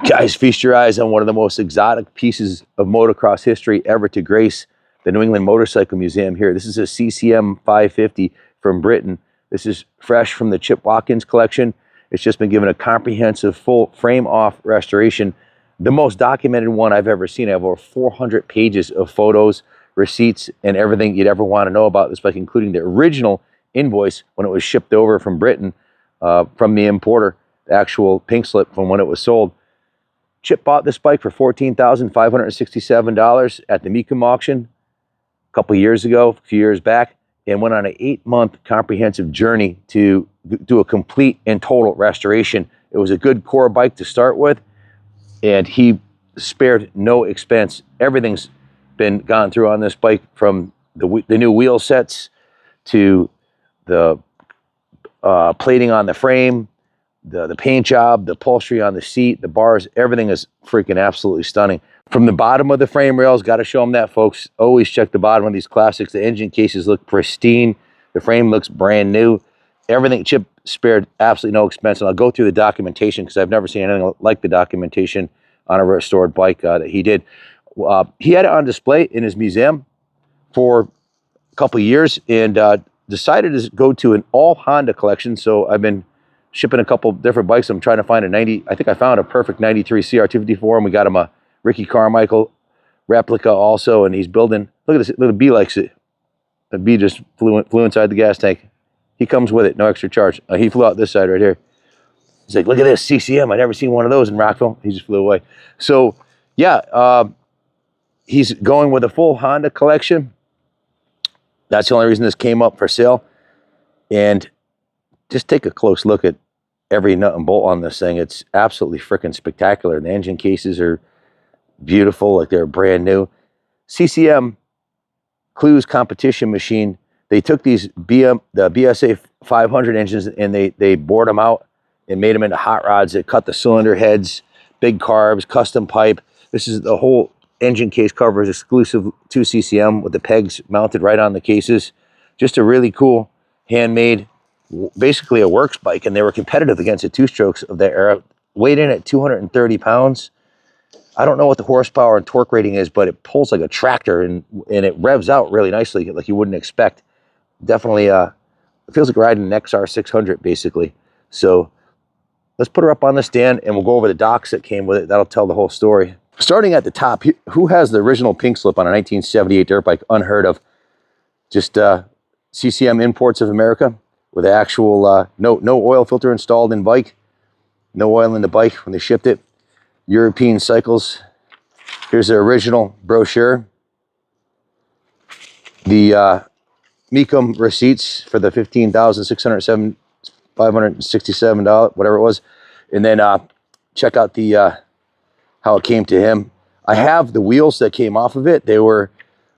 Guys, feast your eyes on one of the most exotic pieces of motocross history ever to grace the New England Motorcycle Museum here. This is a CCM 550 from Britain. This is fresh from the Chip Watkins collection. It's just been given a comprehensive full frame-off restoration. The most documented one I've ever seen. I have over 400 pages of photos, receipts, and everything you'd ever want to know about this bike, including the original invoice when it was shipped over from Britain, from the importer, the actual pink slip from when it was sold. Chip bought this bike for $14,567 at the Mecum auction a couple years ago, a few years back, and went on an 8-month comprehensive journey to do a complete and total restoration. It was a good core bike to start with, and he spared no expense. Everything's been gone through on this bike, from the new wheel sets to the plating on the frame, the paint job, the upholstery on the seat, the bars, everything is freaking absolutely stunning. From the bottom of the frame rails, got to show them that, folks. Always check the bottom of these classics. The engine cases look pristine. The frame looks brand new. Everything, Chip spared absolutely no expense. And I'll go through the documentation because I've never seen anything like the documentation on a restored bike that he did. He had it on display in his museum for a couple of years and decided to go to an all Honda collection. So I've been shipping a couple different bikes. I'm trying to find a 90. I think I found a perfect 93 CR250 for him. We got him a Ricky Carmichael replica also, and he's building. Look at this. Little bee likes it. The bee just flew inside the gas tank. He comes with it, no extra charge. He flew out this side right here. He's like, look at this CCM. I've never seen one of those in Rockville. He just flew away. So yeah, he's going with a full Honda collection. That's the only reason this came up for sale. And just take a close look at every nut and bolt on this thing. It's absolutely freaking spectacular. The engine cases are beautiful, like they're brand new. CCM Clues competition machine. They took these the BSA 500 engines and they bored them out and made them into hot rods. They cut the cylinder heads, big carbs, custom pipe. This is the whole engine case cover is exclusive to CCM with the pegs mounted right on the cases. Just a really cool handmade, basically a works bike, and they were competitive against the two-strokes of that era. Weighed in at 230 pounds. I don't know what the horsepower and torque rating is, but it pulls like a tractor, and it revs out really nicely, like you wouldn't expect. Definitely, it feels like riding an XR 600, basically. So let's put her up on the stand, and we'll go over the docs that came with it. That'll tell the whole story. Starting at the top, who has the original pink slip on a 1978 dirt bike? Unheard of. Just CCM Imports of America, with actual no oil filter installed in bike, no oil in the bike when they shipped it. European Cycles. Here's the original brochure. The Mecum receipts for the $15,567, whatever it was, and then check out the how it came to him. I have the wheels that came off of it. They were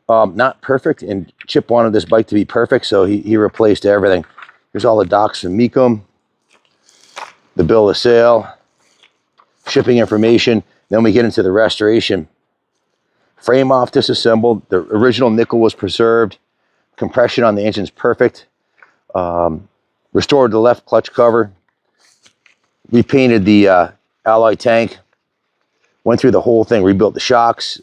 not perfect, and Chip wanted this bike to be perfect, so he replaced everything. Here's all the docs from Mecum, the bill of sale, shipping information. Then we get into the restoration. Frame off disassembled. The original nickel was preserved. Compression on the engine's perfect. Restored the left clutch cover. Repainted the alloy tank. Went through the whole thing. Rebuilt the shocks.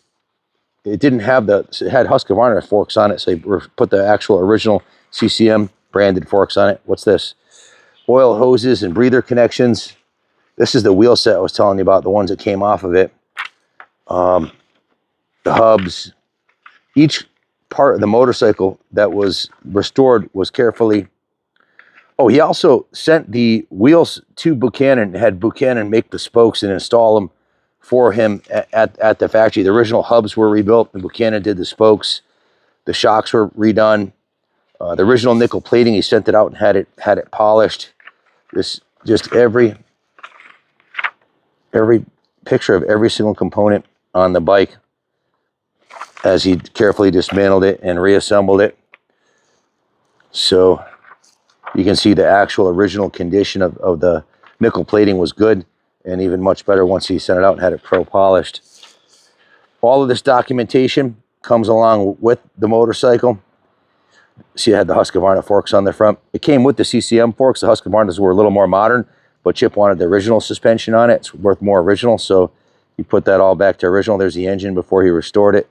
It didn't have it had Husqvarna forks on it, so they put the actual original CCM branded forks on it. What's this? Oil hoses and breather connections. This is the wheel set I was telling you about, the ones that came off of it. The hubs. Each part of the motorcycle that was restored was carefully... Oh, he also sent the wheels to Buchanan, had Buchanan make the spokes and install them for him at the factory. The original hubs were rebuilt, and Buchanan did the spokes. The shocks were redone. The original nickel plating, he sent it out and had it polished. Just every picture of every single component on the bike as he carefully dismantled it and reassembled it. So you can see the actual original condition of the nickel plating was good, and even much better once he sent it out and had it pro polished. All of this documentation comes along with the motorcycle. See, it had the Husqvarna forks on the front. It came with the CCM forks. The Husqvarnas were a little more modern. but Chip wanted the original suspension on it. It's worth more original, so he put that all back to original. There's the engine before he restored it.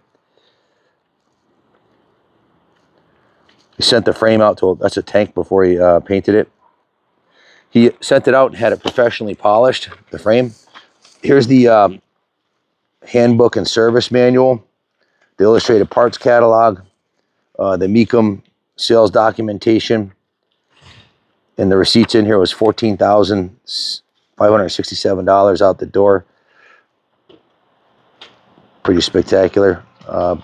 He sent the frame out to, that's a tank before he painted it. He sent it out and had it professionally polished, the frame. Here's the handbook and service manual, the illustrated parts catalog, the Mecum sales documentation, and the receipts in here was $14,567 out the door. Pretty spectacular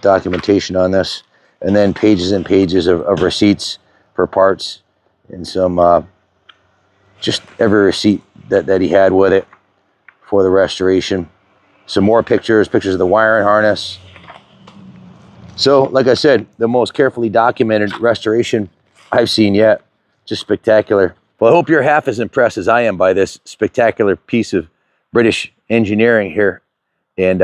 documentation on this. And then pages and pages of receipts for parts, and some just every receipt that he had with it for the restoration. Some more pictures of the wiring harness. So, like I said, the most carefully documented restoration I've seen yet. Just spectacular. Well, I hope you're half as impressed as I am by this spectacular piece of British engineering here. And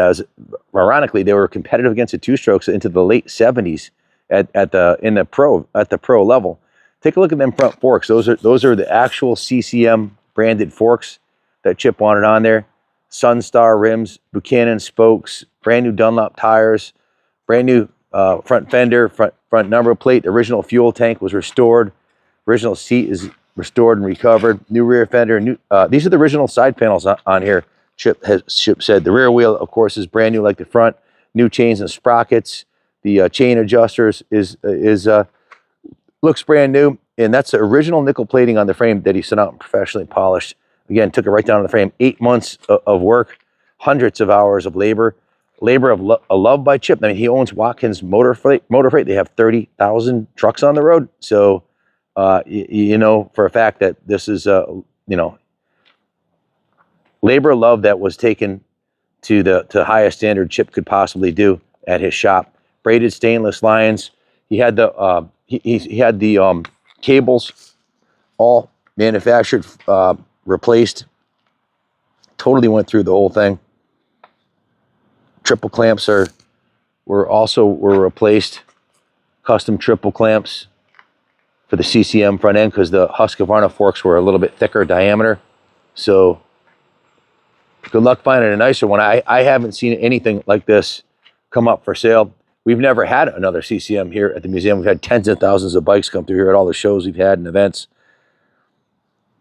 ironically, they were competitive against the two-strokes into the late 70s at the pro level. Take a look at them front forks. Those are the actual CCM branded forks that Chip wanted on there. Sunstar rims, Buchanan spokes, brand new Dunlop tires, brand new front fender, front number plate. The original fuel tank was restored. Original seat is restored and recovered. New rear fender. These are the original side panels on here. Chip said the rear wheel, of course, is brand new like the front. New chains and sprockets. The chain adjusters looks brand new, and that's the original nickel plating on the frame that he sent out and professionally polished. Again, took it right down to the frame. 8 months of work, hundreds of hours of labor of love by Chip. I mean, he owns Watkins Motor Freight. They have 30,000 trucks on the road. So, you know for a fact that this is, labor of love that was taken to the highest standard Chip could possibly do at his shop. Braided stainless lines. He had the he had the cables all manufactured, replaced. Totally went through the whole thing. Triple clamps were replaced. Custom triple clamps for the CCM front end because the Husqvarna forks were a little bit thicker diameter. So good luck finding a nicer one. I haven't seen anything like this come up for sale. We've never had another CCM here at the museum. We've had tens of thousands of bikes come through here at all the shows we've had and events.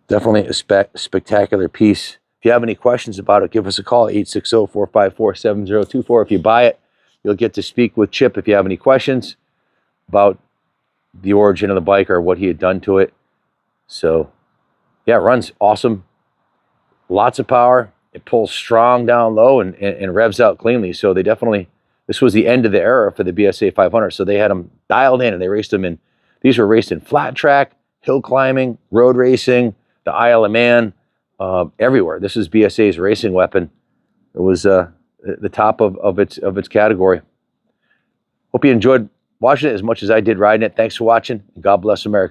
Definitely a spectacular piece. If you have any questions about it, give us a call, 860-454-7024. If you buy it, you'll get to speak with Chip if you have any questions about the origin of the bike or what he had done to it. So, yeah, it runs awesome. Lots of power. It pulls strong down low and revs out cleanly. So they definitely, this was the end of the era for the BSA 500. So they had them dialed in and they raced them in. These were raced in flat track, hill climbing, road racing, the Isle of Man, everywhere. This is BSA's racing weapon. It was the top of its category. Hope you enjoyed watching it as much as I did riding it. Thanks for watching. God bless America.